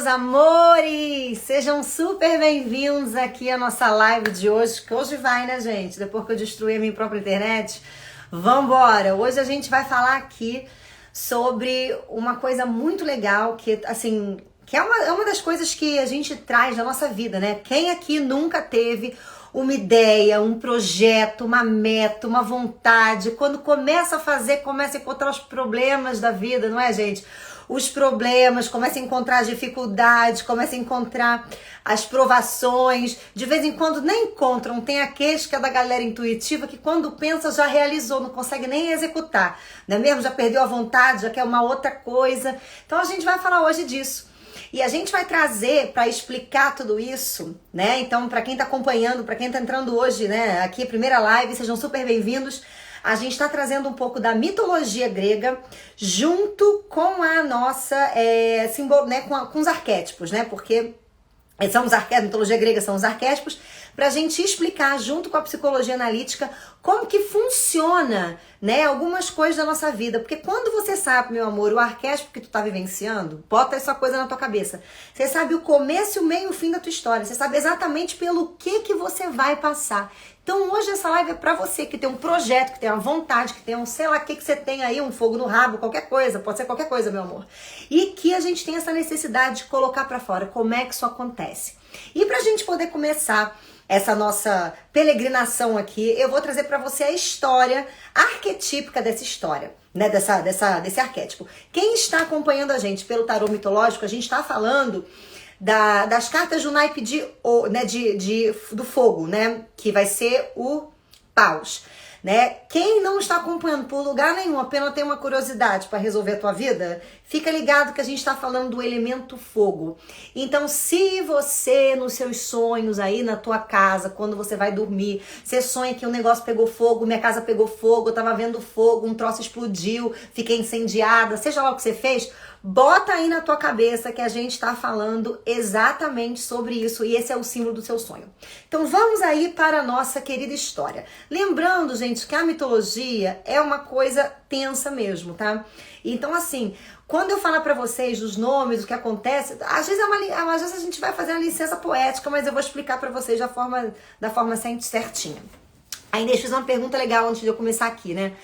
meus amores! Sejam super bem-vindos aqui à nossa live de hoje, que hoje vai, né, gente? Depois que eu destruí a minha própria internet, vambora! Hoje a gente vai falar aqui sobre uma coisa muito legal, que, assim, que é uma das coisas que a gente traz da nossa vida, né? Quem aqui nunca teve uma ideia, um projeto, uma meta, uma vontade? Quando começa a fazer, começa a encontrar os problemas da vida, não é, gente? Os problemas, começa a encontrar as dificuldades, começa a encontrar as provações. De vez em quando nem encontram, tem aqueles que é da galera intuitiva que quando pensa já realizou, não consegue nem executar, não é mesmo? Já perdeu a vontade, já quer uma outra coisa. Então a gente vai falar hoje disso. E a gente vai trazer para explicar tudo isso, né? Então, para quem tá acompanhando, para quem tá entrando hoje, né, aqui, primeira live, sejam super bem-vindos. A gente está trazendo um pouco da mitologia grega junto com a nossa símbolo, né, com os arquétipos, né? Porque são os arquétipos, mitologia grega são os arquétipos, para a gente explicar junto com a psicologia analítica como que funciona, né, algumas coisas da nossa vida. Porque quando você sabe, meu amor, o arquétipo que tu tá vivenciando, bota essa coisa na tua cabeça. Você sabe o começo, o meio e o fim da tua história. Você sabe exatamente pelo que você vai passar. Então hoje essa live é pra você que tem um projeto, que tem uma vontade, que tem um, sei lá, o que você tem aí, um fogo no rabo, qualquer coisa, pode ser qualquer coisa, meu amor. E que a gente tem essa necessidade de colocar pra fora, como é que isso acontece. E pra gente poder começar essa nossa peregrinação aqui, eu vou trazer pra você a história arquetípica dessa história, né, desse arquétipo. Quem está acompanhando a gente pelo tarô mitológico, a gente tá falando das cartas do naipe do fogo, né? Que vai ser o paus, né? Quem não está acompanhando por lugar nenhum, apenas tem uma curiosidade para resolver a tua vida, fica ligado que a gente está falando do elemento fogo. Então, se você, nos seus sonhos aí na tua casa, quando você vai dormir, você sonha que um negócio pegou fogo, minha casa pegou fogo, eu tava vendo fogo, um troço explodiu, fiquei incendiada, seja lá o que você fez, bota aí na tua cabeça que a gente tá falando exatamente sobre isso e esse é o símbolo do seu sonho. Então vamos aí para a nossa querida história. Lembrando, gente, que a mitologia é uma coisa tensa mesmo, tá? Então assim, quando eu falar pra vocês dos nomes, o que acontece, às vezes a gente vai fazer uma licença poética, mas eu vou explicar pra vocês da forma certinha. Ainda eu fiz uma pergunta legal antes de eu começar aqui, né?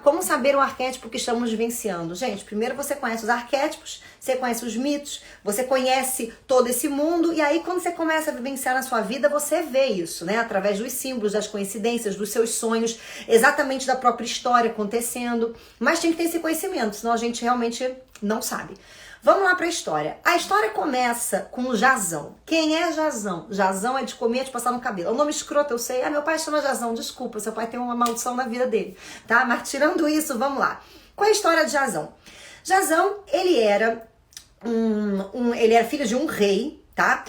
Como saber o arquétipo que estamos vivenciando? Gente, primeiro você conhece os arquétipos, você conhece os mitos, você conhece todo esse mundo, e aí quando você começa a vivenciar na sua vida, você vê isso, né? Através dos símbolos, das coincidências, dos seus sonhos, exatamente da própria história acontecendo. Mas tem que ter esse conhecimento, senão a gente realmente não sabe. Vamos lá para a história. A história começa com o Jazão. Quem é Jazão? Jazão é de comer, de passar no cabelo. É um nome escroto, eu sei. Ah, meu pai chama Jazão, desculpa, seu pai tem uma maldição na vida dele, tá? Mas tirando isso, vamos lá. Qual é a história de Jazão? Jazão, ele era filho de um rei, tá?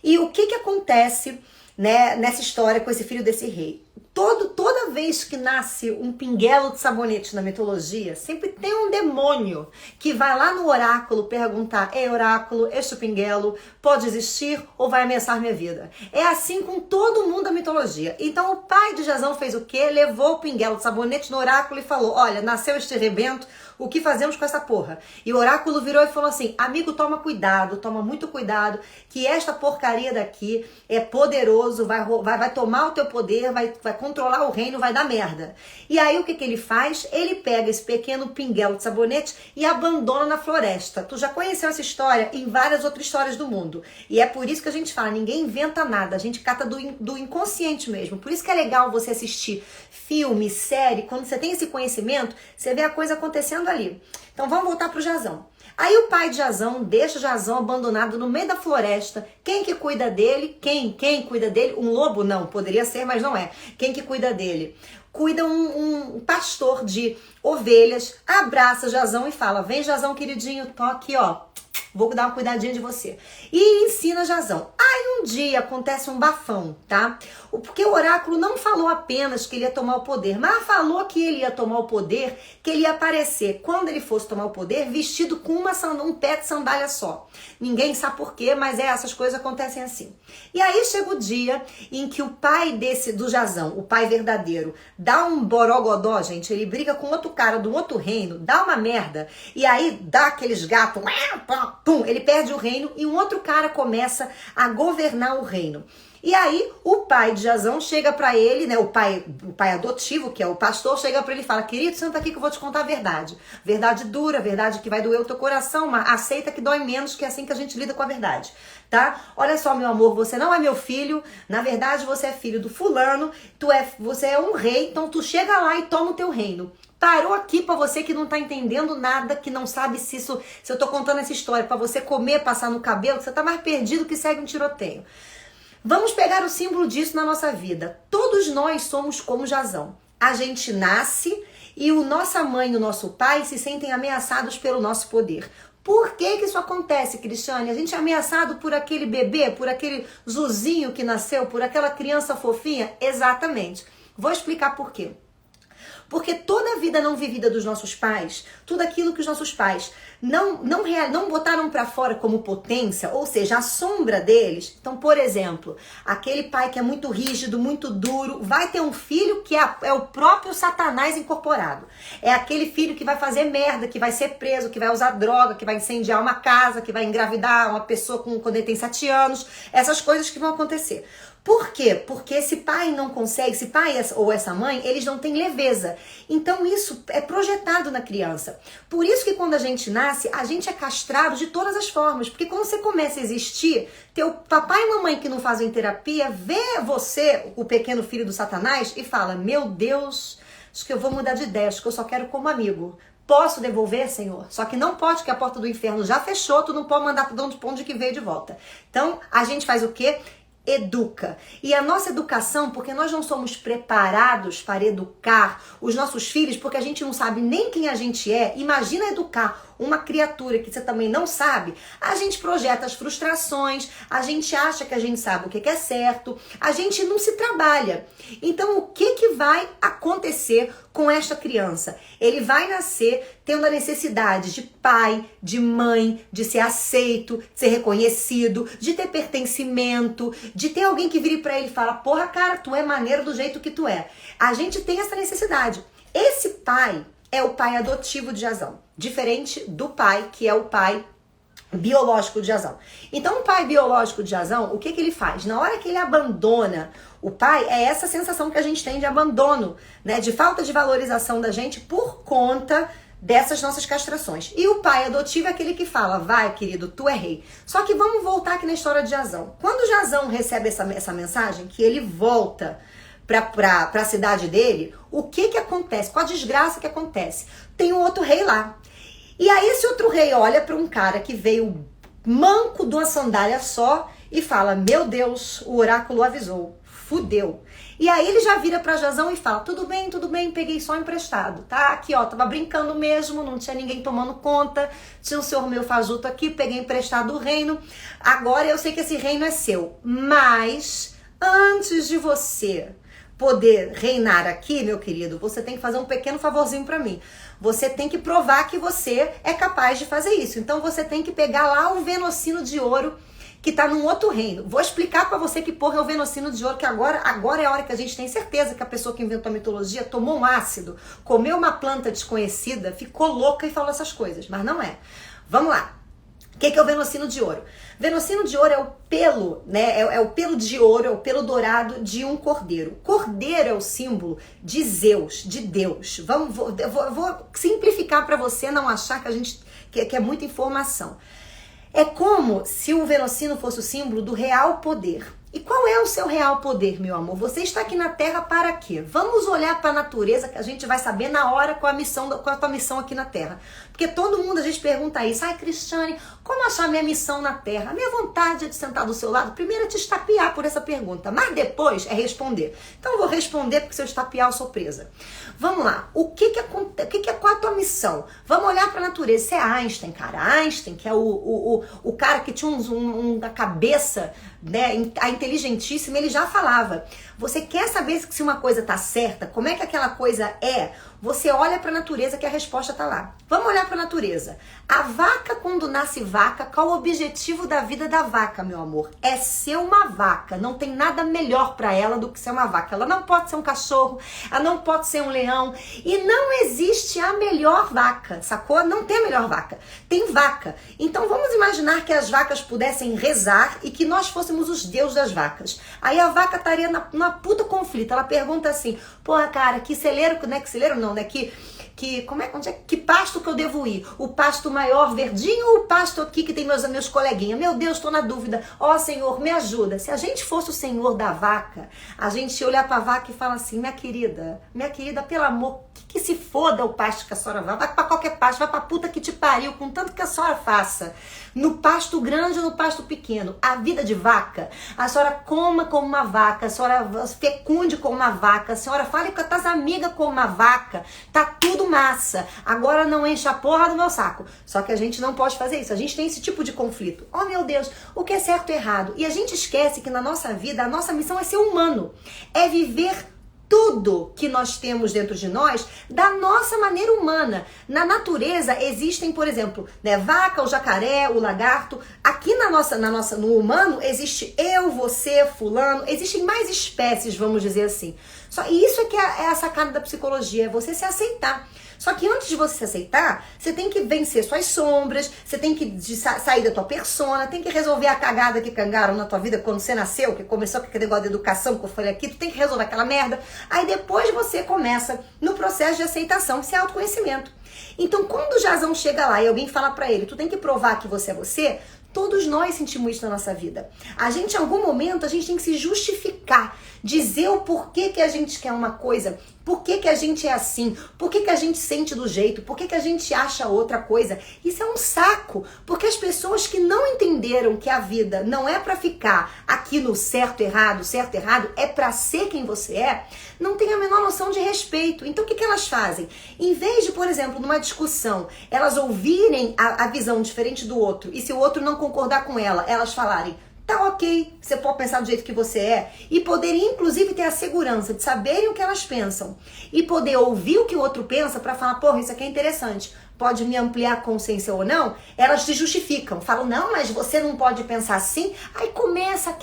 E o que acontece, né, nessa história com esse filho desse rei? Toda vez que nasce um pinguelo de sabonete na mitologia, sempre tem um demônio que vai lá no oráculo perguntar: ei, oráculo, este pinguelo pode existir ou vai ameaçar minha vida? É assim com todo mundo da mitologia. Então o pai de Jazão fez o quê? Levou o pinguelo de sabonete no oráculo e falou: olha, nasceu este rebento, o que fazemos com essa porra? E o oráculo virou e falou assim: amigo, toma cuidado, toma muito cuidado, que esta porcaria daqui é poderoso, vai tomar o teu poder, vai controlar o reino, vai dar merda. E aí o que ele faz? Ele pega esse pequeno pinguelo de sabonete e abandona na floresta. Tu já conheceu essa história em várias outras histórias do mundo. E é por isso que a gente fala, ninguém inventa nada, a gente cata do inconsciente mesmo. Por isso que é legal você assistir filme, série, quando você tem esse conhecimento, você vê a coisa acontecendo ali. Então vamos voltar pro Jazão. Aí o pai de Jazão deixa Jazão abandonado no meio da floresta. Quem que cuida dele? Quem cuida dele? Um lobo? Não, poderia ser, mas não é. Quem que cuida dele? Cuida um pastor de ovelhas, abraça Jazão e fala: vem, Jazão queridinho, tô aqui, ó, vou dar uma cuidadinha de você. E ensina Jazão. Aí um dia acontece um bafão, tá? Porque o oráculo não falou apenas que ele ia tomar o poder, mas falou que ele ia tomar o poder, que ele ia aparecer, quando ele fosse tomar o poder, vestido com um pé de sandália só. Ninguém sabe por quê, mas essas coisas acontecem assim. E aí chega o dia em que o pai do Jazão, o pai verdadeiro, dá um borogodó, gente, ele briga com outro cara do outro reino, dá uma merda, e aí dá aqueles gatos, pum, ele perde o reino e um outro cara começa a governar o reino. E aí o pai de Jazão chega pra ele, né, o pai adotivo, que é o pastor, chega pra ele e fala: querido, senta aqui que eu vou te contar a verdade. Verdade dura, verdade que vai doer o teu coração, mas aceita que dói menos, que é assim que a gente lida com a verdade, tá? Olha só, meu amor, você não é meu filho, na verdade você é filho do fulano, você é um rei, então tu chega lá e toma o teu reino. Parou aqui pra você que não tá entendendo nada, que não sabe se eu tô contando essa história pra você comer, passar no cabelo, que você tá mais perdido que segue um tiroteio. Vamos pegar o símbolo disso na nossa vida. Todos nós somos como Jazão. A gente nasce e nossa mãe e o nosso pai se sentem ameaçados pelo nosso poder. Por que isso acontece, Cristiane? A gente é ameaçado por aquele bebê, por aquele Zuzinho que nasceu, por aquela criança fofinha? Exatamente. Vou explicar por quê. Porque toda a vida não vivida dos nossos pais, tudo aquilo que os nossos pais não botaram para fora como potência, ou seja, a sombra deles. Então, por exemplo, aquele pai que é muito rígido, muito duro, vai ter um filho que é o próprio Satanás incorporado. É aquele filho que vai fazer merda, que vai ser preso, que vai usar droga, que vai incendiar uma casa, que vai engravidar uma pessoa quando ele tem 7 anos. Essas coisas que vão acontecer. Por quê? Porque esse pai não consegue, esse pai ou essa mãe, eles não têm leveza. Então isso é projetado na criança. Por isso que quando a gente nasce, a gente é castrado de todas as formas. Porque quando você começa a existir, teu papai e mamãe que não fazem terapia, vê você, o pequeno filho do Satanás, e fala: meu Deus, acho que eu vou mudar de ideia, acho que eu só quero como amigo. Posso devolver, Senhor? Só que não pode, que a porta do inferno já fechou, tu não pode mandar para onde que veio de volta. Então, a gente faz o quê? Educa. E a nossa educação, porque nós não somos preparados para educar os nossos filhos, porque a gente não sabe nem quem a gente é. Imagina educar uma criatura que você também não sabe. A gente projeta as frustrações, a gente acha que a gente sabe o que é certo, a gente não se trabalha. Então, o que vai acontecer com esta criança? Ele vai nascer tendo a necessidade de pai, de mãe, de ser aceito, de ser reconhecido, de ter pertencimento, de ter alguém que vire pra ele e fala: porra, cara, tu é maneiro do jeito que tu é. A gente tem essa necessidade. Esse pai é o pai adotivo de Jazão, diferente do pai que é o pai biológico de Jazão. Então, o pai biológico de Jazão, o que ele faz? Na hora que ele abandona o pai, é essa sensação que a gente tem de abandono, né? De falta de valorização da gente por conta dessas nossas castrações. E o pai adotivo é aquele que fala: vai, querido, tu é rei. Só que vamos voltar aqui na história de Jazão. Quando Jazão recebe essa mensagem, que ele volta para a cidade dele, o que acontece? Qual a desgraça que acontece? Tem um outro rei lá. E aí esse outro rei olha para um cara que veio manco de uma sandália só e fala: meu Deus, o oráculo avisou, fudeu. E aí ele já vira pra Jazão e fala: tudo bem, peguei só emprestado, tá? Aqui, ó, tava brincando mesmo, não tinha ninguém tomando conta, tinha o senhor meu fajuto aqui, peguei emprestado o reino, agora eu sei que esse reino é seu, mas antes de você poder reinar aqui, meu querido, você tem que fazer um pequeno favorzinho pra mim. Você tem que provar que você é capaz de fazer isso. Então você tem que pegar lá o Venocino de ouro que tá num outro reino. Vou explicar pra você que porra é o Venocino de ouro, que agora é a hora que a gente tem certeza que a pessoa que inventou a mitologia tomou um ácido, comeu uma planta desconhecida, ficou louca e falou essas coisas. Mas não é. Vamos lá. O que é o Venocino de ouro? Venocino de ouro é o pelo, né? É o pelo de ouro, é o pelo dourado de um cordeiro. Cordeiro é o símbolo de Zeus, de Deus. Vou simplificar para você não achar que é muita informação. É como se o Venocino fosse o símbolo do real poder. E qual é o seu real poder, meu amor? Você está aqui na Terra para quê? Vamos olhar para a natureza, que a gente vai saber na hora qual é a tua missão aqui na Terra. Porque todo mundo, a gente pergunta isso: ai, Cristiane, como achar minha missão na Terra? A minha vontade é de sentar do seu lado, primeiro é te estapear por essa pergunta, mas depois é responder. Então eu vou responder, porque se eu estapear eu sou presa. Vamos lá, qual é a tua missão? Vamos olhar para a natureza. Você é Einstein, cara. Einstein, que é o cara que tinha uma cabeça, né, inteligentíssima, ele já falava: Você quer saber se uma coisa tá certa? Como é que aquela coisa é? Você olha para a natureza que a resposta tá lá. Vamos olhar para a natureza. A vaca, quando nasce vaca, qual o objetivo da vida da vaca, meu amor? É ser uma vaca. Não tem nada melhor para ela do que ser uma vaca. Ela não pode ser um cachorro, ela não pode ser um leão. E não existe a melhor vaca, sacou? Não tem a melhor vaca. Tem vaca. Então vamos imaginar que as vacas pudessem rezar e que nós fôssemos os deuses das vacas. Aí a vaca estaria na puta conflito. Ela pergunta assim, porra, cara, que celeiro, não é que celeiro não, né? Que pasto que eu devo ir? O pasto maior, verdinho, ou o pasto aqui que tem meus coleguinhas? Meu Deus, estou na dúvida. Ó, Senhor, me ajuda. Se a gente fosse o Senhor da vaca, a gente ia olhar para a vaca e falar assim, minha querida, pelo amor, que se foda o pasto que a senhora vai para qualquer pasto, vai pra puta que te pariu, com tanto que a senhora faça. No pasto grande ou no pasto pequeno. A vida de vaca, a senhora coma como uma vaca, a senhora fecunde como uma vaca, a senhora fale com as amigas como uma vaca, tá tudo massa. Agora não enche a porra do meu saco. Só que a gente não pode fazer isso, a gente tem esse tipo de conflito. Oh meu Deus, o que é certo e errado? E a gente esquece que na nossa vida, a nossa missão é ser humano, é viver tudo que nós temos dentro de nós da nossa maneira humana. Na natureza existem, por exemplo, né, vaca, o jacaré, o lagarto. Aqui no humano existe eu, você, fulano. Existem mais espécies, vamos dizer assim. E isso é que é a sacada da psicologia, é você se aceitar. Só que antes de você se aceitar, você tem que vencer suas sombras, você tem que sair da tua persona, tem que resolver a cagada que cangaram na tua vida quando você nasceu, que começou com aquele negócio de educação que eu falei aqui, tu tem que resolver aquela merda. Aí depois você começa no processo de aceitação, esse autoconhecimento. Então quando o Jazão chega lá e alguém fala pra ele, tu tem que provar que você é você, todos nós sentimos isso na nossa vida. A gente, em algum momento, a gente tem que se justificar, dizer o porquê que a gente quer uma coisa, por que a gente é assim, por que a gente sente do jeito, por que a gente acha outra coisa. Isso é um saco, porque as pessoas que não entenderam que a vida não é pra ficar aqui no certo, errado, é pra ser quem você é, não tem a menor noção de respeito. Então o que elas fazem? Em vez de, por exemplo, numa discussão, elas ouvirem a visão diferente do outro, e se o outro não concordar com ela, elas falarem, tá ok, você pode pensar do jeito que você é, e poderem inclusive ter a segurança de saberem o que elas pensam, e poder ouvir o que o outro pensa para falar, porra, isso aqui é interessante, pode me ampliar a consciência ou não, elas se justificam, falam, não, mas você não pode pensar assim, aí começa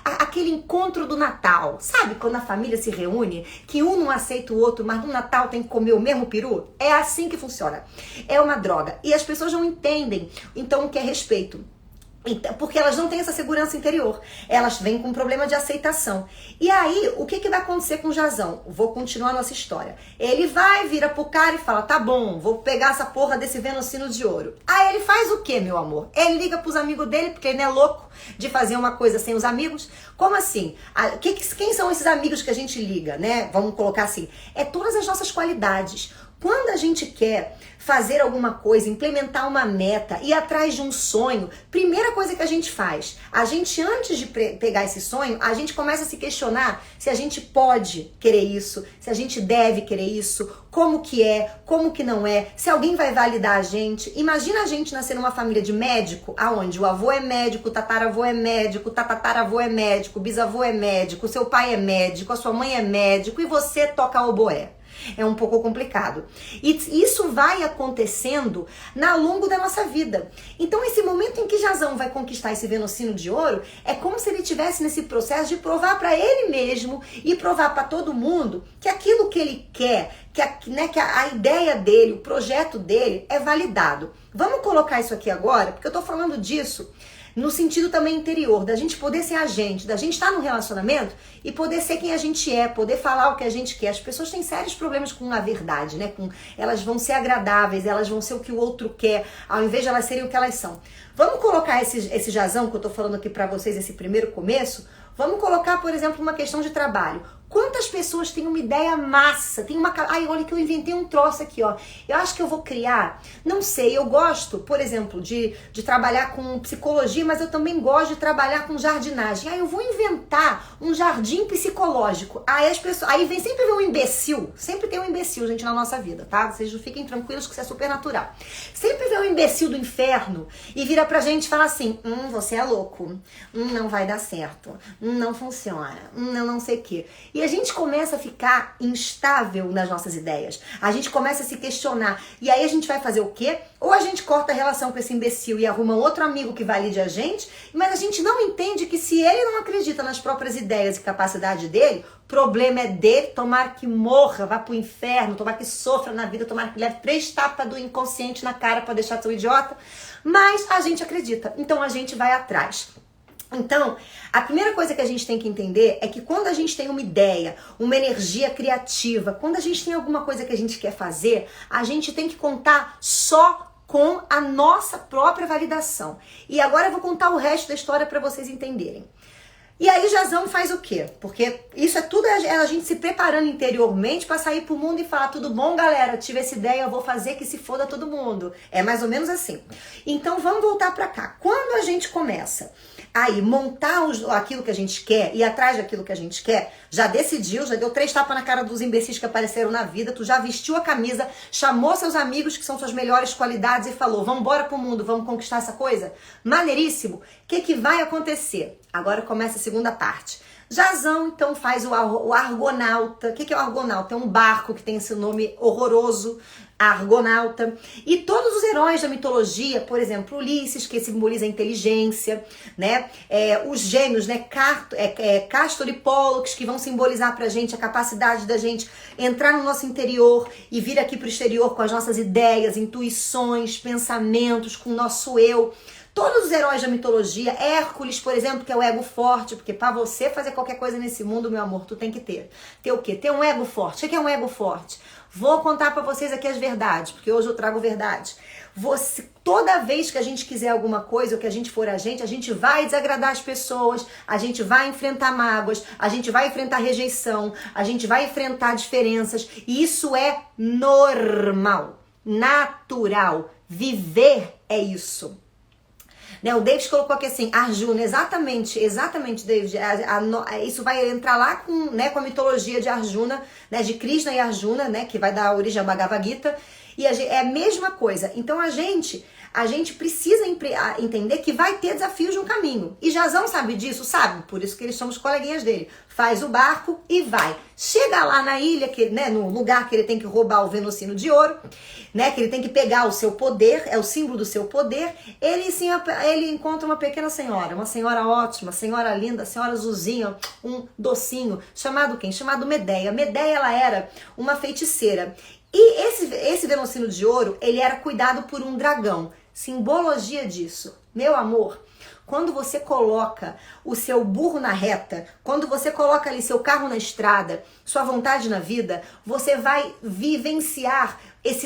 aquele encontro do Natal, sabe, quando a família se reúne, que um não aceita o outro, mas no Natal tem que comer o mesmo peru, é assim que funciona, é uma droga, e as pessoas não entendem, então o que é respeito, porque elas não têm essa segurança interior. Elas vêm com um problema de aceitação. E aí, o que vai acontecer com o Jazão? Vou continuar a nossa história. Ele vira pro cara e fala, tá bom, vou pegar essa porra desse Venucino de ouro. Aí ele faz o quê, meu amor? Ele liga pros amigos dele, porque ele não é louco de fazer uma coisa sem os amigos. Como assim? Quem são esses amigos que a gente liga, né? Vamos colocar assim. É todas as nossas qualidades. Quando a gente quer fazer alguma coisa, implementar uma meta, ir atrás de um sonho, primeira coisa que a gente faz, a gente antes de pegar esse sonho, a gente começa a se questionar se a gente pode querer isso, se a gente deve querer isso, como que é, como que não é, se alguém vai validar a gente. Imagina a gente nascer numa família de médico, aonde o avô é médico, o tataravô é médico, o tatataravô é médico, o bisavô é médico, seu pai é médico, a sua mãe é médico e você toca oboé. É um pouco complicado. E isso vai acontecendo ao longo da nossa vida. Então esse momento em que Jazão vai conquistar esse Venucino de ouro, é como se ele estivesse nesse processo de provar para ele mesmo e provar para todo mundo que aquilo que ele quer, que a ideia dele, o projeto dele é validado. Vamos colocar isso aqui agora, porque eu tô falando disso no sentido também interior, da gente poder ser agente, da gente estar no relacionamento e poder ser quem a gente é, poder falar o que a gente quer. As pessoas têm sérios problemas com a verdade, né? Elas vão ser agradáveis, elas vão ser o que o outro quer, ao invés de elas serem o que elas são. Vamos colocar esse Jazão que eu tô falando aqui pra vocês, esse primeiro começo, vamos colocar, por exemplo, uma questão de trabalho. Quantas pessoas têm uma ideia massa, tem uma... Ai, olha que eu inventei um troço aqui, ó. Eu acho que eu vou criar, não sei, eu gosto, por exemplo, de trabalhar com psicologia, mas eu também gosto de trabalhar com jardinagem. Aí eu vou inventar um jardim psicológico. Aí as pessoas... Aí vem sempre um imbecil, sempre tem um imbecil, gente, na nossa vida, tá? Vocês não fiquem tranquilos que isso é super natural. Sempre vem um imbecil do inferno e vira pra gente e fala assim, você é louco, não vai dar certo, não funciona, não sei o quê. E a gente começa a ficar instável nas nossas ideias. A gente começa a se questionar. E aí a gente vai fazer o quê? Ou a gente corta a relação com esse imbecil e arruma outro amigo que valide a gente, mas a gente não entende que se ele não acredita nas próprias ideias e capacidade dele, o problema é dele, tomara que morra, vá pro inferno, tomara que sofra na vida, tomara que leve 3 tapas do inconsciente na cara pra deixar seu idiota. Mas a gente acredita, então a gente vai atrás. Então, a primeira coisa que a gente tem que entender é que quando a gente tem uma ideia, uma energia criativa, quando a gente tem alguma coisa que a gente quer fazer, a gente tem que contar só com a nossa própria validação. E agora eu vou contar o resto da história para vocês entenderem. E aí Jazão faz o quê? Porque isso é tudo a gente se preparando interiormente para sair pro mundo e falar, tudo bom, galera, tive essa ideia, eu vou fazer que se foda todo mundo. É mais ou menos assim. Então vamos voltar para cá. Quando a gente começa aí montar aquilo que a gente quer, ir atrás daquilo que a gente quer, já decidiu, já deu 3 tapas na cara dos imbecis que apareceram na vida, tu já vestiu a camisa, chamou seus amigos que são suas melhores qualidades e falou, vamos embora pro mundo, vamos conquistar essa coisa? Maneiríssimo. O que vai acontecer? Agora começa a segunda parte. Jazão, então, faz o Argonauta. O que é o Argonauta? É um barco que tem esse nome horroroso, Argonauta. E todos os heróis da mitologia, por exemplo, Ulisses, que simboliza a inteligência, né? Os gêmeos, né? Castor e Pólux, que vão simbolizar pra gente a capacidade da gente entrar no nosso interior e vir aqui pro exterior com as nossas ideias, intuições, pensamentos, com o nosso eu. Todos os heróis da mitologia, Hércules, por exemplo, que é o ego forte, porque para você fazer qualquer coisa nesse mundo, meu amor, tu tem que ter. Ter o quê? Ter um ego forte. O que é um ego forte? Vou contar para vocês aqui as verdades, porque hoje eu trago verdade. Toda vez que a gente quiser alguma coisa, ou que a gente for a gente vai desagradar as pessoas, a gente vai enfrentar mágoas, a gente vai enfrentar rejeição, a gente vai enfrentar diferenças, e isso é normal, natural. Viver é isso. Né, o David colocou aqui assim, Arjuna, exatamente, David, isso vai entrar lá com a mitologia de Arjuna, né, de Krishna e Arjuna, né, que vai dar origem ao Bhagavad Gita, e é a mesma coisa. Então a gente precisa entender que vai ter desafios no caminho. E Jazão sabe disso? Sabe, por isso que eles somos coleguinhas dele. Faz o barco e vai. Chega lá na ilha, no lugar que ele tem que roubar o Venocino de ouro, né, que ele tem que pegar o seu poder, é o símbolo do seu poder, ele encontra uma pequena senhora, uma senhora ótima, senhora linda, senhora azulzinha, um docinho, chamado quem? Chamado Medeia. Medeia, ela era uma feiticeira. E esse Venocino de ouro, ele era cuidado por um dragão. Simbologia disso. Meu amor, quando você coloca o seu burro na reta, quando você coloca ali seu carro na estrada, sua vontade na vida, você vai vivenciar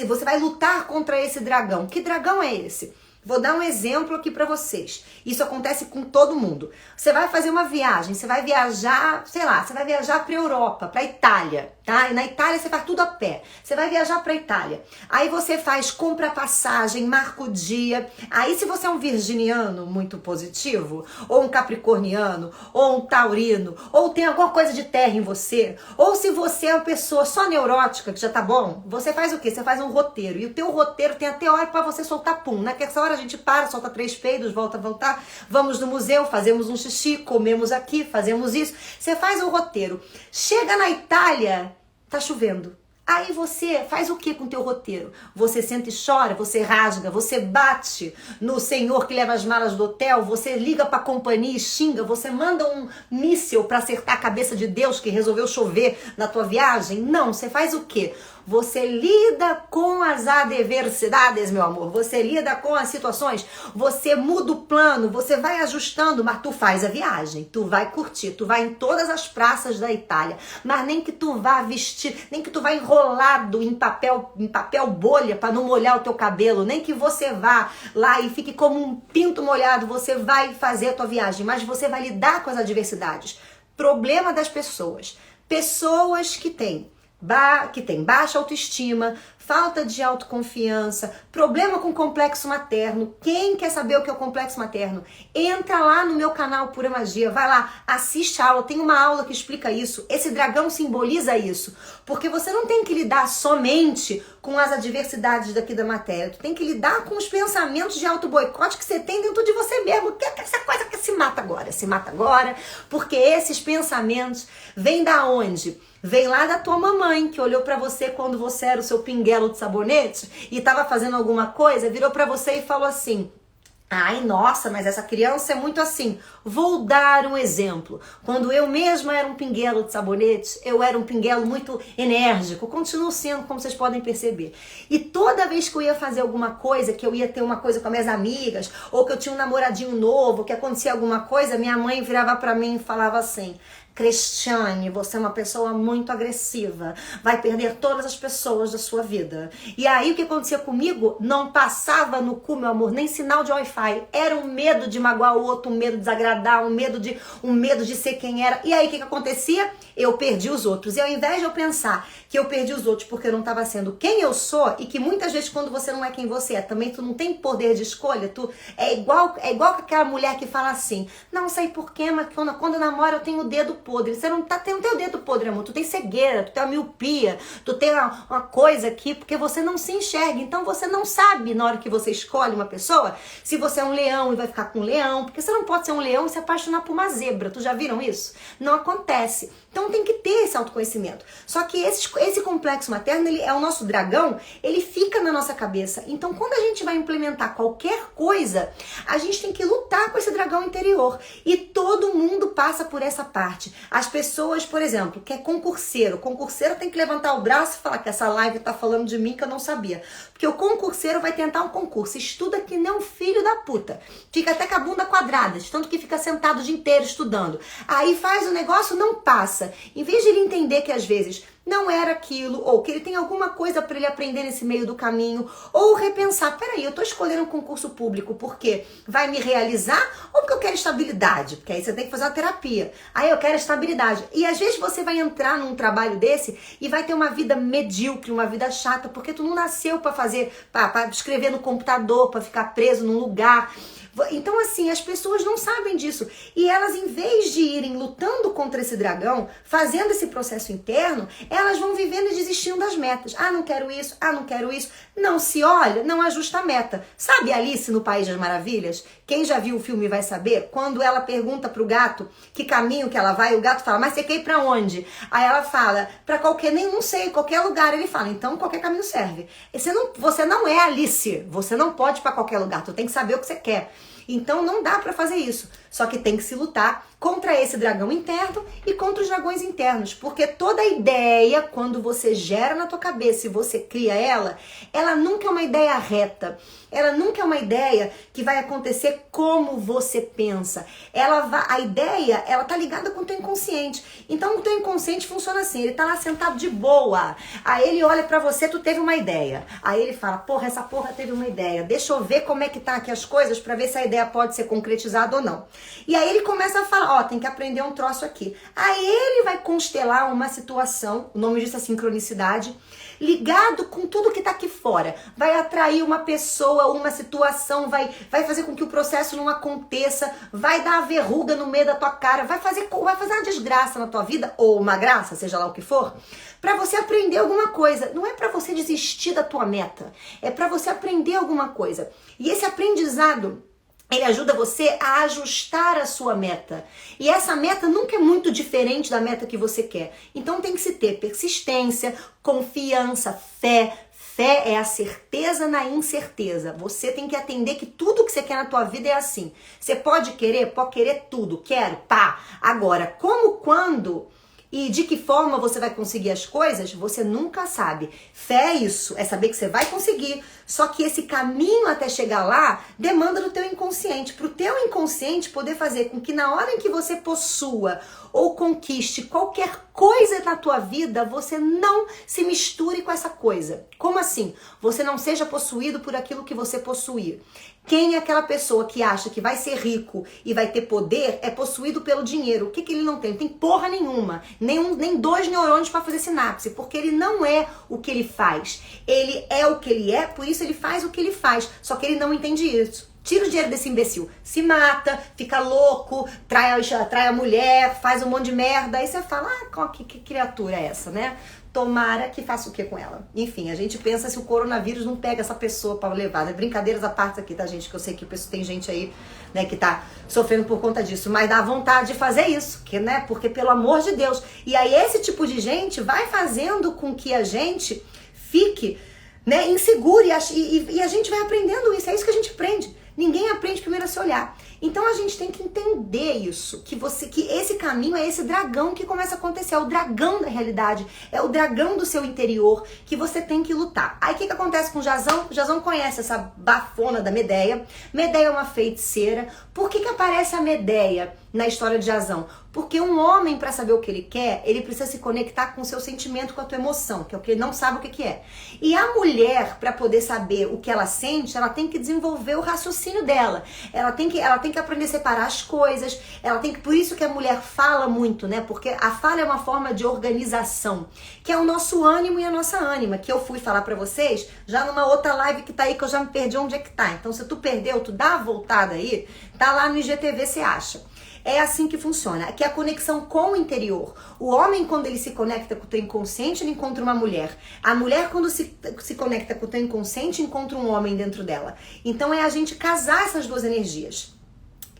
você vai lutar contra esse dragão. Que dragão é esse? Vou dar um exemplo aqui pra vocês. Isso acontece com todo mundo. Você vai fazer uma viagem, você vai viajar, sei lá, você vai viajar pra Europa, pra Itália, tá? E na Itália você faz tudo a pé. Você vai viajar pra Itália. Aí você compra passagem, marca o dia. Aí se você é um virginiano muito positivo, ou um capricorniano, ou um taurino, ou tem alguma coisa de terra em você, ou se você é uma pessoa só neurótica, que já tá bom, você faz o quê? Você faz um roteiro. E o teu roteiro tem até hora pra você soltar pum. Nessa hora a gente para, solta 3 peidos, volta a voltar, vamos no museu, fazemos um xixi, comemos aqui, fazemos isso. Você faz o roteiro. Chega na Itália, tá chovendo. Aí você faz o que com o teu roteiro? Você senta e chora, você rasga, você bate no senhor que leva as malas do hotel, você liga pra companhia e xinga, você manda um míssil pra acertar a cabeça de Deus que resolveu chover na tua viagem? Não, você faz o quê? Você lida com as adversidades, meu amor. Você lida com as situações. Você muda o plano, você vai ajustando, mas tu faz a viagem. Tu vai curtir, tu vai em todas as praças da Itália. Mas nem que tu vá vestir, nem que tu vá enrolado em papel bolha para não molhar o teu cabelo, nem que você vá lá e fique como um pinto molhado, você vai fazer a tua viagem, mas você vai lidar com as adversidades. Problema das pessoas. Pessoas que têm baixa autoestima, falta de autoconfiança, problema com complexo materno. Quem quer saber o que é o complexo materno? Entra lá no meu canal Pura Magia, vai lá, assiste a aula, tem uma aula que explica isso. Esse dragão simboliza isso, porque você não tem que lidar somente com as adversidades daqui da matéria, tu tem que lidar com os pensamentos de auto-boicote que você tem dentro de você mesmo. Que é essa coisa que se mata agora, porque esses pensamentos vêm da onde? Vem lá da tua mamãe, que olhou pra você quando você era o seu pinguelo de sabonete e tava fazendo alguma coisa, virou pra você e falou assim: ai, nossa, mas essa criança é muito assim. Vou dar um exemplo. Quando eu mesma era um pinguelo de sabonete, eu era um pinguelo muito enérgico. Continuo sendo, como vocês podem perceber. E toda vez que eu ia fazer alguma coisa, que eu ia ter uma coisa com as minhas amigas, ou que eu tinha um namoradinho novo, que acontecia alguma coisa, minha mãe virava pra mim e falava assim: Cristiane, você é uma pessoa muito agressiva, vai perder todas as pessoas da sua vida. E aí o que acontecia comigo? Não passava no cu, meu amor, nem sinal de Wi-Fi. Era um medo de magoar o outro, um medo de desagradar, um medo de ser quem era. E aí o que acontecia? Eu perdi os outros. E ao invés de eu pensar que eu perdi os outros porque eu não estava sendo quem eu sou, e que muitas vezes quando você não é quem você é, também tu não tem poder de escolha, tu é igual com aquela mulher que fala assim: não sei porquê, mas quando eu namoro eu tenho o dedo podre. Você não tem o dedo podre, amor. Tu tem cegueira, tu tem uma miopia, tu tem uma coisa aqui, porque você não se enxerga. Então você não sabe, na hora que você escolhe uma pessoa, se você é um leão e vai ficar com um leão, porque você não pode ser um leão e se apaixonar por uma zebra. Tu já viram isso? Não acontece. Então tem que ter esse autoconhecimento. Só que esse complexo materno, ele é o nosso dragão, ele fica na nossa cabeça. Então quando a gente vai implementar qualquer coisa, a gente tem que lutar com esse dragão interior. E todo mundo passa por essa parte. As pessoas, por exemplo, que é concurseiro. Concurseiro tem que levantar o braço e falar que essa live tá falando de mim que eu não sabia. Porque o concurseiro vai tentar um concurso, estuda que nem um filho da puta. Fica até com a bunda quadrada, de tanto que fica sentado o dia inteiro estudando. Aí faz o negócio, não passa. Em vez de ele entender que às vezes não era aquilo, ou que ele tem alguma coisa para ele aprender nesse meio do caminho, ou repensar: peraí, eu tô escolhendo um concurso público porque vai me realizar ou porque eu quero estabilidade? Porque aí você tem que fazer uma terapia. Aí eu quero estabilidade. E às vezes você vai entrar num trabalho desse e vai ter uma vida medíocre, uma vida chata, porque tu não nasceu para fazer, para escrever no computador, para ficar preso num lugar. Então assim, as pessoas não sabem disso. E elas, em vez de irem lutando contra esse dragão, fazendo esse processo interno, elas vão vivendo e desistindo das metas. Ah, não quero isso, não quero isso. Não se olha, não ajusta a meta. Sabe Alice no País das Maravilhas? Quem já viu o filme vai saber. Quando ela pergunta pro gato que caminho que ela vai, o gato fala: mas você quer ir pra onde? Aí ela fala: pra qualquer, nem não sei, qualquer lugar. Ele fala: então qualquer caminho serve. Você não é Alice, você não pode ir pra qualquer lugar, tu tem que saber o que você quer. Então não dá pra fazer isso. Só que tem que se lutar contra esse dragão interno e contra os dragões internos. Porque toda ideia, quando você gera na tua cabeça e você cria ela nunca é uma ideia reta. Ela nunca é uma ideia que vai acontecer como você pensa. A ideia, ela tá ligada com o teu inconsciente. Então o teu inconsciente funciona assim: ele tá lá sentado de boa. Aí ele olha pra você, tu teve uma ideia. Aí ele fala: porra, essa porra teve uma ideia. Deixa eu ver como é que tá aqui as coisas pra ver se a ideia pode ser concretizada ou não. E aí ele começa a falar: tem que aprender um troço aqui. Aí ele vai constelar uma situação, o nome disso é sincronicidade, ligado com tudo que tá aqui fora. Vai atrair uma pessoa, uma situação, vai fazer com que o processo não aconteça, vai dar uma verruga no meio da tua cara, vai fazer uma desgraça na tua vida, ou uma graça, seja lá o que for, pra você aprender alguma coisa. Não é pra você desistir da tua meta, é pra você aprender alguma coisa. E esse aprendizado, ele ajuda você a ajustar a sua meta. E essa meta nunca é muito diferente da meta que você quer. Então tem que se ter persistência, confiança, fé. Fé é a certeza na incerteza. Você tem que atender que tudo que você quer na tua vida é assim. Você pode querer tudo. Quero, pá. Agora, como, quando e de que forma você vai conseguir as coisas, você nunca sabe. Fé é isso, é saber que você vai conseguir. Só que esse caminho até chegar lá demanda do teu inconsciente. Para o teu inconsciente poder fazer com que na hora em que você possua ou conquiste qualquer coisa na tua vida, você não se misture com essa coisa. Como assim? Você não seja possuído por aquilo que você possui. Quem é aquela pessoa que acha que vai ser rico e vai ter poder é possuído pelo dinheiro. O que ele não tem? Não tem porra nenhuma. Nem 2 neurônios para fazer sinapse. Porque ele não é o que ele faz. Ele é o que ele é, por isso ele faz o que ele faz. Só que ele não entende isso. Tira o dinheiro desse imbecil. Se mata, fica louco, trai a mulher, faz um monte de merda. Aí você fala, que criatura é essa, né? Tomara que faça o que com ela? Enfim, a gente pensa se o coronavírus não pega essa pessoa para levar, né? Brincadeiras à parte aqui, tá, gente? Que eu sei que tem gente aí, né, que tá sofrendo por conta disso. Mas dá vontade de fazer isso, né? Porque, pelo amor de Deus. E aí esse tipo de gente vai fazendo com que a gente fique, né, inseguro. E a gente vai aprendendo isso. É isso que a gente aprende. Ninguém aprende primeiro a se olhar. Então a gente tem que entender isso, que esse caminho é esse dragão que começa a acontecer, é o dragão da realidade, é o dragão do seu interior que você tem que lutar. Aí o que acontece com o Jazão? O Jazão conhece essa bafona da Medeia. Medeia é uma feiticeira. Por que aparece a Medeia na história de Jazão? Porque um homem, para saber o que ele quer, ele precisa se conectar com o seu sentimento, com a tua emoção, que é o que ele não sabe o que é. E a mulher, para poder saber o que ela sente, ela tem que desenvolver o raciocínio dela. Ela tem que aprender a separar as coisas. Por isso que a mulher fala muito, né? Porque a fala é uma forma de organização, que é o nosso ânimo e a nossa ânima, que eu fui falar para vocês já numa outra live que tá aí, que eu já me perdi onde é que tá. Então, se tu perdeu, tu dá a voltada aí, tá lá no IGTV, você acha. É assim que funciona, que é a conexão com o interior. O homem, quando ele se conecta com o teu inconsciente, ele encontra uma mulher. A mulher, quando se conecta com o teu inconsciente, encontra um homem dentro dela. Então é a gente casar essas duas energias.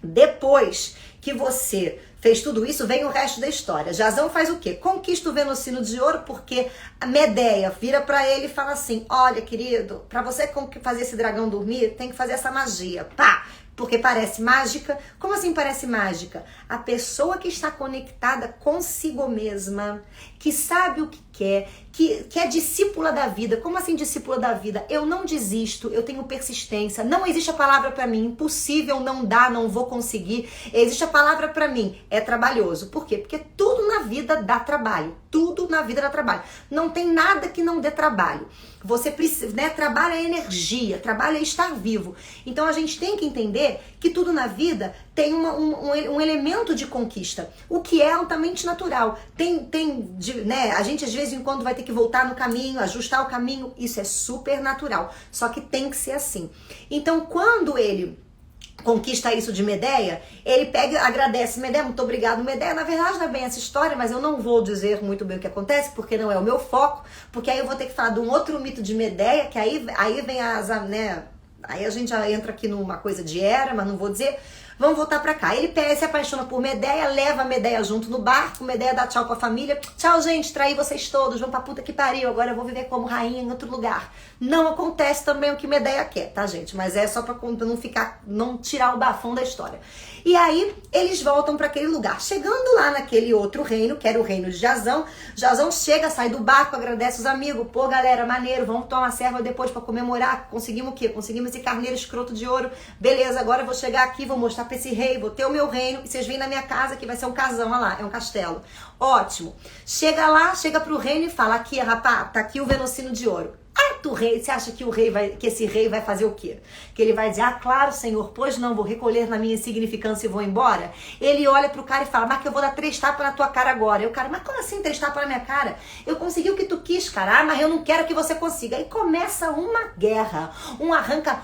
Depois que você fez tudo isso, vem o resto da história. Jazão faz o quê? Conquista o Velocino de Ouro, porque a Medeia vira pra ele e fala assim, olha, querido, pra você fazer esse dragão dormir, tem que fazer essa magia. Pá! Porque parece mágica. Como assim parece mágica? A pessoa que está conectada consigo mesma, que sabe o que quer, que é discípula da vida. Como assim discípula da vida? Eu não desisto, eu tenho persistência. Não existe a palavra para mim, impossível, não dá, não vou conseguir. Existe a palavra para mim, é trabalhoso. Por quê? Porque tudo na vida dá trabalho. Tudo na vida dá trabalho. Não tem nada que não dê trabalho. Você precisa, né? Trabalho é energia, trabalho é estar vivo. Então a gente tem que entender que tudo na vida tem um elemento de conquista, o que é altamente natural. Né? A gente às vezes em quando vai ter que voltar no caminho, ajustar o caminho, isso é super natural. Só que tem que ser assim. Então quando ele conquista isso de Medeia, ele pega, agradece Medeia, muito obrigado Medeia. Na verdade não é bem essa história, mas eu não vou dizer muito bem o que acontece, porque não é o meu foco, porque aí eu vou ter que falar de um outro mito de Medeia, que aí vem né, aí a gente já entra aqui numa coisa de Hera, mas não vou dizer. Vamos voltar pra cá. Ele se apaixona por Medeia, leva a Medeia junto no barco, Medeia dá tchau pra família. Tchau, gente, traí vocês todos, vão pra puta que pariu, agora eu vou viver como rainha em outro lugar. Não acontece também o que Medeia quer, tá, gente? Mas é só pra não tirar o bafão da história. E aí, eles voltam pra aquele lugar. Chegando lá naquele outro reino, que era o reino de Jazão, Jazão chega, sai do barco, agradece os amigos. Pô, galera, maneiro, vamos tomar uma serva depois pra comemorar. Conseguimos o quê? Conseguimos esse carneiro escroto de ouro. Beleza, agora eu vou chegar aqui, vou mostrar pra esse rei, vou ter o meu reino, e vocês vêm na minha casa, que vai ser um casão, olha lá, é um castelo. Ótimo. Chega lá, chega pro reino e fala, aqui, rapaz, tá aqui o Velocino de Ouro. Rei, você acha que esse rei vai fazer o quê? Que ele vai dizer, claro, senhor, pois não, vou recolher na minha insignificância e vou embora? Ele olha pro cara e fala, mas que eu vou dar 3 tapas na tua cara agora. E o cara, mas como assim 3 tapas na minha cara? Eu consegui o que tu quis, cara, mas eu não quero que você consiga. Aí começa uma guerra,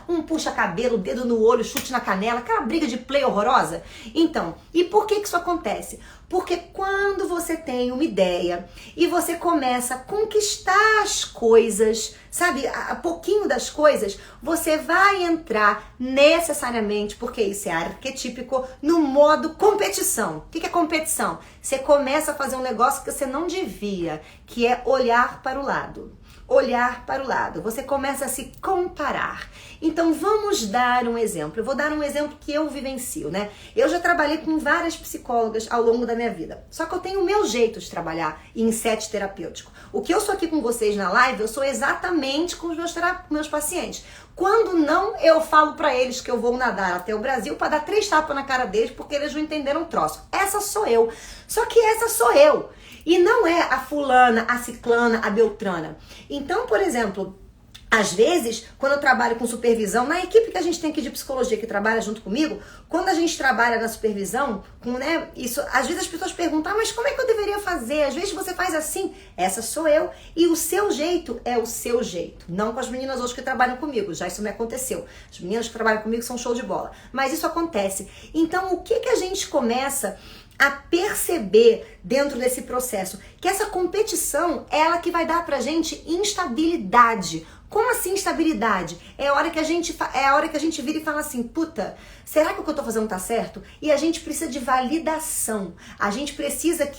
um puxa cabelo, dedo no olho, chute na canela, aquela briga de play horrorosa. Então, e por que isso acontece? Porque quando você tem uma ideia e você começa a conquistar as coisas, sabe, a pouquinho das coisas, você vai entrar necessariamente, porque isso é arquetípico, no modo competição. O que é competição? Você começa a fazer um negócio que você não devia, que é olhar para o lado. olhar para o lado, você começa a se comparar. Então vamos dar um exemplo. Eu vou dar um exemplo que eu vivencio, né? Eu já trabalhei com várias psicólogas ao longo da minha vida. Só que eu tenho o meu jeito de trabalhar em set terapêutico. O que eu sou aqui com vocês na live, eu sou exatamente com os meus pacientes. Quando não, eu falo pra eles que eu vou nadar até o Brasil pra dar 3 tapas na cara deles porque eles não entenderam o troço. Essa sou eu. Só que essa sou eu. E não é a fulana, a ciclana, a beltrana. Então, por exemplo, às vezes, quando eu trabalho com supervisão, na equipe que a gente tem aqui de psicologia que trabalha junto comigo, quando a gente trabalha na supervisão, isso, às vezes as pessoas perguntam, mas como é que eu deveria fazer? Às vezes você faz assim, essa sou eu, e o seu jeito é o seu jeito. Não com as meninas hoje que trabalham comigo, já isso me aconteceu. As meninas que trabalham comigo são show de bola. Mas isso acontece. Então, o que a gente começa a perceber dentro desse processo? Que essa competição é ela que vai dar pra gente instabilidade. Como assim instabilidade? É a hora que a gente vira e fala assim, puta, será que o que eu tô fazendo tá certo? E a gente precisa de validação. A gente precisa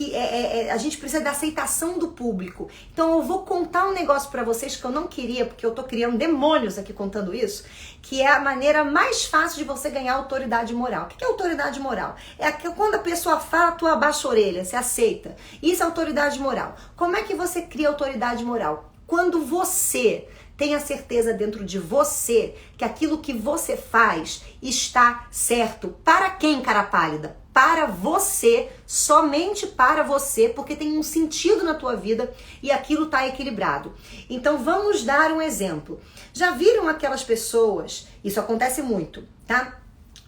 da aceitação do público. Então eu vou contar um negócio pra vocês que eu não queria, porque eu tô criando demônios aqui contando isso, que é a maneira mais fácil de você ganhar autoridade moral. O que é autoridade moral? É quando a pessoa fala, tu abaixa a orelha, você aceita. Isso é autoridade moral. Como é que você cria autoridade moral? Quando você tem a certeza dentro de você que aquilo que você faz está certo. Para quem, cara pálida? Para você, somente para você, porque tem um sentido na tua vida e aquilo está equilibrado. Então vamos dar um exemplo. Já viram aquelas pessoas, isso acontece muito, tá?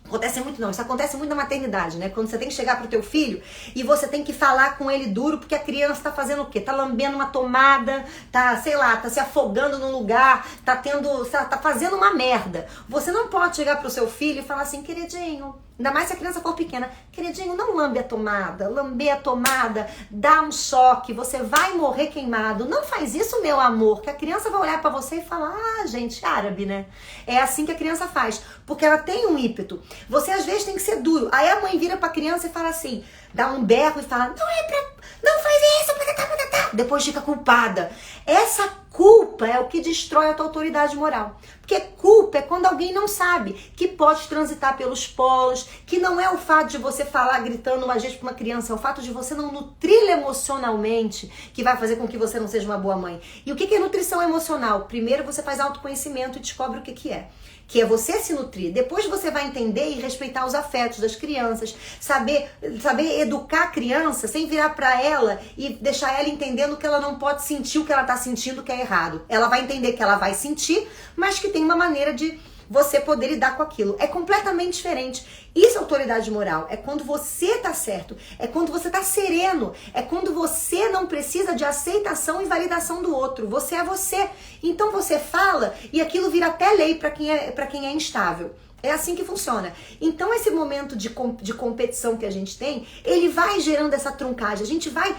Acontece muito não, isso acontece muito na maternidade, né? Quando você tem que chegar pro teu filho e você tem que falar com ele duro porque a criança tá fazendo o quê? Tá lambendo uma tomada, tá, sei lá, tá se afogando num lugar, tá fazendo uma merda. Você não pode chegar pro seu filho e falar assim, queridinho, ainda mais se a criança for pequena, queridinho, não lambe a tomada, lamber a tomada, dá um choque, você vai morrer queimado. Não faz isso, meu amor, que a criança vai olhar pra você e falar, ah, gente, árabe, né? É assim que a criança faz, porque ela tem um ímpeto. Você às vezes tem que ser duro. Aí a mãe vira pra criança e fala assim, dá um berro e fala, não faz isso, depois fica culpada. Essa culpa é o que destrói a tua autoridade moral. Porque culpa é quando alguém não sabe que pode transitar pelos polos, que não é o fato de você falar gritando uma vez pra uma criança, é o fato de você não nutri-la emocionalmente que vai fazer com que você não seja uma boa mãe. E o que é nutrição emocional? Primeiro você faz autoconhecimento e descobre o que é. Que é você se nutrir. Depois você vai entender e respeitar os afetos das crianças, saber educar a criança sem virar pra ela e deixar ela entendendo que ela não pode sentir o que ela tá sentindo que é errado. Ela vai entender que ela vai sentir, mas que tem uma maneira de você poder lidar com aquilo. É completamente diferente. Isso é autoridade moral. É quando você tá certo. É quando você tá sereno. É quando você não precisa de aceitação e validação do outro. Você é você. Então você fala e aquilo vira até lei para quem é instável. É assim que funciona. Então esse momento de competição que a gente tem, ele vai gerando essa truncagem. A gente vai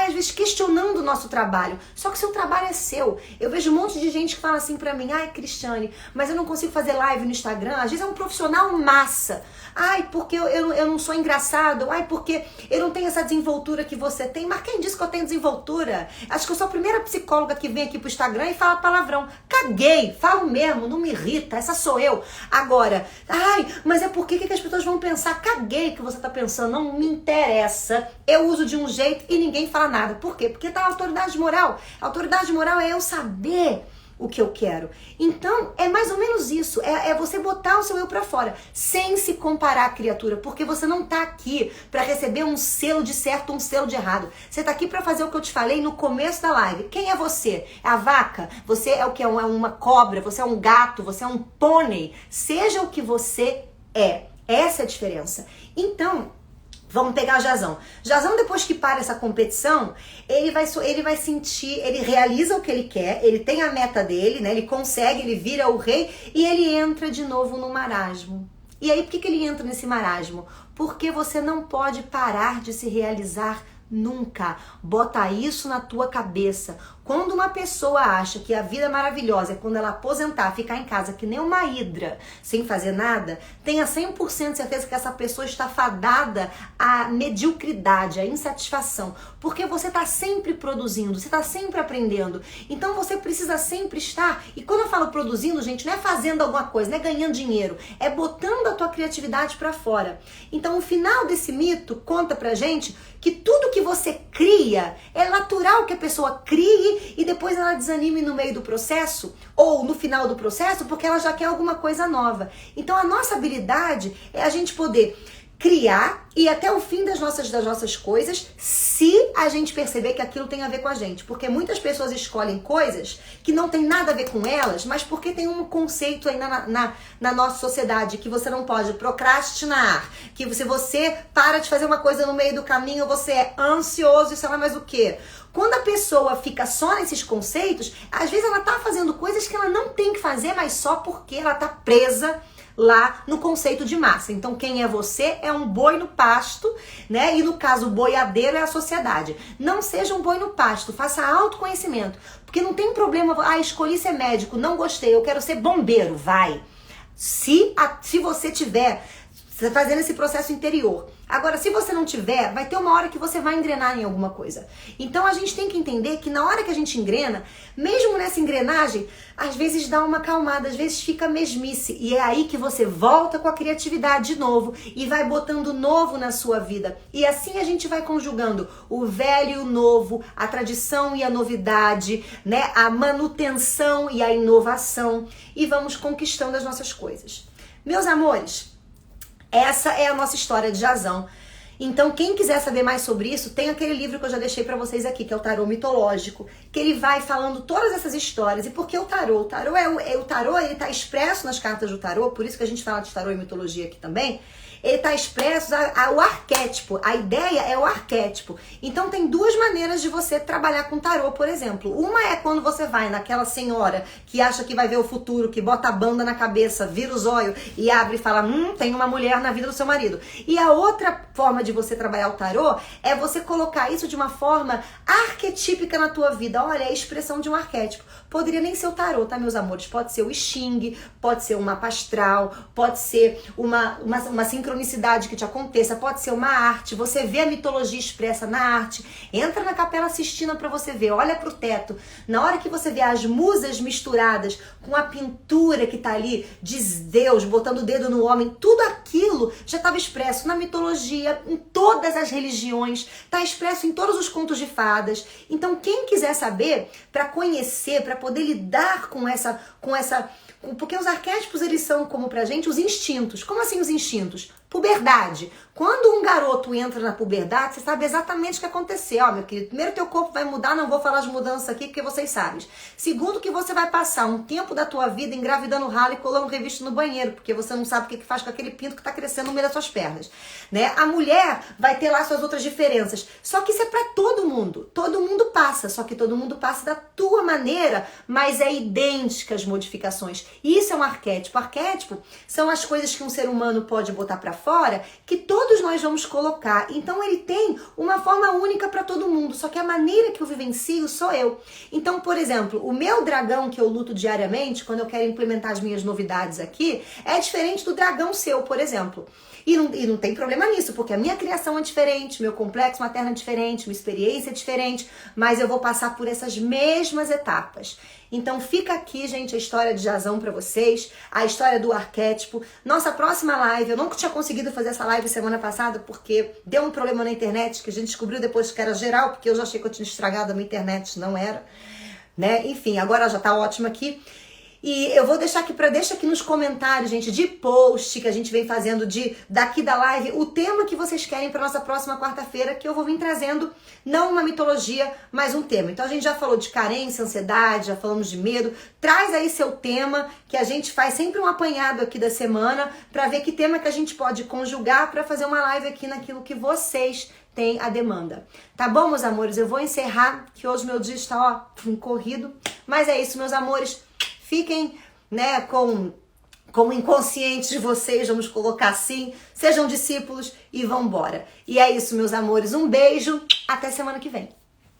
às vezes questionando o nosso trabalho. Só que o seu trabalho é seu. Eu vejo um monte de gente que fala assim pra mim, ai Cristiane, mas eu não consigo fazer live no Instagram. Às vezes é um profissional massa. Ai, porque eu não sou engraçado. Ai, porque eu não tenho essa desenvoltura que você tem. Mas quem disse que eu tenho desenvoltura? Acho que eu sou a primeira psicóloga que vem aqui pro Instagram e fala palavrão. Caguei, falo mesmo, não me irrita. Essa sou eu. Agora, ai, mas é porque que as pessoas vão pensar? Caguei que você tá pensando, não me interessa. Eu uso de um jeito e ninguém fala nada. Por quê? Porque tá a autoridade moral. A autoridade moral é eu saber o que eu quero. Então, é mais ou menos isso. É você botar o seu eu pra fora, sem se comparar, criatura, porque você não tá aqui pra receber um selo de certo ou um selo de errado. Você tá aqui pra fazer o que eu te falei no começo da live. Quem é você? É a vaca? Você é o que? É uma cobra? Você é um gato? Você é um pônei? Seja o que você é. Essa é a diferença. Então, vamos pegar o Jazão. Jazão, depois que para essa competição, ele vai sentir, ele realiza o que ele quer, ele tem a meta dele, né? Ele consegue, ele vira o rei e ele entra de novo no marasmo. E aí, por que ele entra nesse marasmo? Porque você não pode parar de se realizar nunca. Bota isso na tua cabeça. Quando uma pessoa acha que a vida maravilhosa é quando ela aposentar, ficar em casa que nem uma hidra, sem fazer nada, tenha 100% de certeza que essa pessoa está fadada à mediocridade, à insatisfação. Porque você está sempre produzindo, você está sempre aprendendo. Então você precisa sempre estar, e quando eu falo produzindo, gente, não é fazendo alguma coisa, não é ganhando dinheiro, é botando a tua criatividade para fora. Então o final desse mito conta pra gente que tudo que você cria, é natural que a pessoa crie e depois ela desanime no meio do processo ou no final do processo porque ela já quer alguma coisa nova. Então a nossa habilidade é a gente poder criar e até o fim das nossas coisas, se a gente perceber que aquilo tem a ver com a gente. Porque muitas pessoas escolhem coisas que não tem nada a ver com elas, mas porque tem um conceito aí na nossa sociedade que você não pode procrastinar, que se você para de fazer uma coisa no meio do caminho, você é ansioso e sei lá mais o quê. Quando a pessoa fica só nesses conceitos, às vezes ela tá fazendo coisas que ela não tem que fazer, mas só porque ela tá presa lá no conceito de massa. Então quem é você é um boi no pasto, né? E no caso o boiadeiro é a sociedade. Não seja um boi no pasto, faça autoconhecimento, porque não tem problema, escolhi ser médico, não gostei, eu quero ser bombeiro, vai. Se você tiver fazendo esse processo interior. Agora, se você não tiver, vai ter uma hora que você vai engrenar em alguma coisa. Então a gente tem que entender que na hora que a gente engrena, mesmo nessa engrenagem, às vezes dá uma acalmada, às vezes fica mesmice. E é aí que você volta com a criatividade de novo e vai botando novo na sua vida. E assim a gente vai conjugando o velho e o novo, a tradição e a novidade, né? A manutenção e a inovação. E vamos conquistando as nossas coisas. Meus amores, essa é a nossa história de Jazão. Então, quem quiser saber mais sobre isso, tem aquele livro que eu já deixei pra vocês aqui, que é o Tarô Mitológico, que ele vai falando todas essas histórias. E por que o tarô? O tarô o tarô, ele tá expresso nas cartas do tarô, por isso que a gente fala de tarô e mitologia aqui também. Ele tá expresso o arquétipo. A ideia é o arquétipo. Então tem duas maneiras de você trabalhar com tarô, por exemplo. Uma é quando você vai naquela senhora que acha que vai ver o futuro, que bota a banda na cabeça, vira os olhos e abre e fala, tem uma mulher na vida do seu marido. E a outra forma de você trabalhar o tarô é você colocar isso de uma forma arquetípica na tua vida. Olha, é a expressão de um arquétipo. Poderia nem ser o tarô, tá, meus amores? Pode ser o I Ching, pode ser um mapa astral, pode ser uma sincronicidade que te aconteça, pode ser uma arte. Você vê a mitologia expressa na arte. Entra na Capela Sistina pra você ver, olha pro teto. Na hora que você vê as musas misturadas com a pintura que tá ali, de Deus botando o dedo no homem, tudo aquilo já estava expresso na mitologia, em todas as religiões, tá expresso em todos os contos de fadas. Então quem quiser saber, pra conhecer, pra poder lidar com essa, porque os arquétipos, eles são, como pra gente, os instintos. Como assim os instintos? Puberdade. Quando um garoto entra na puberdade, você sabe exatamente o que aconteceu. Ó, meu querido, primeiro teu corpo vai mudar, não vou falar de mudança aqui, porque vocês sabem. Segundo, que você vai passar um tempo da tua vida engravidando ralo e colando revista no banheiro, porque você não sabe o que faz com aquele pinto que tá crescendo no meio das suas pernas, né? A mulher vai ter lá suas outras diferenças. Só que isso é pra todo mundo. Todo mundo passa, só que todo mundo passa da tua maneira, mas é idêntica as modificações. Isso é um arquétipo. Arquétipo são as coisas que um ser humano pode botar pra fora, que todos nós vamos colocar. Então ele tem uma forma única para todo mundo, só que a maneira que eu vivencio sou eu. Então, por exemplo, o meu dragão que eu luto diariamente, quando eu quero implementar as minhas novidades aqui, é diferente do dragão seu, por exemplo. E não tem problema nisso, porque a minha criação é diferente, meu complexo materno é diferente, minha experiência é diferente, mas eu vou passar por essas mesmas etapas. Então fica aqui, gente, a história de Jazão pra vocês, a história do arquétipo. Nossa próxima live, eu não tinha conseguido fazer essa live semana passada porque deu um problema na internet, que a gente descobriu depois que era geral, porque eu já achei que eu tinha estragado a minha internet, não era, né? Enfim, agora já tá ótimo aqui. E eu vou deixar aqui deixa aqui nos comentários, gente, de post que a gente vem fazendo daqui da live, o tema que vocês querem para nossa próxima quarta-feira, que eu vou vir trazendo, não uma mitologia, mas um tema. Então a gente já falou de carência, ansiedade, já falamos de medo. Traz aí seu tema, que a gente faz sempre um apanhado aqui da semana, para ver que tema que a gente pode conjugar para fazer uma live aqui naquilo que vocês tem a demanda. Tá bom, meus amores? Eu vou encerrar, que hoje meu dia está, corrido. Mas é isso, meus amores. Fiquem, né, com o inconsciente de vocês, vamos colocar assim. Sejam discípulos e vambora. E é isso, meus amores. Um beijo. Até semana que vem.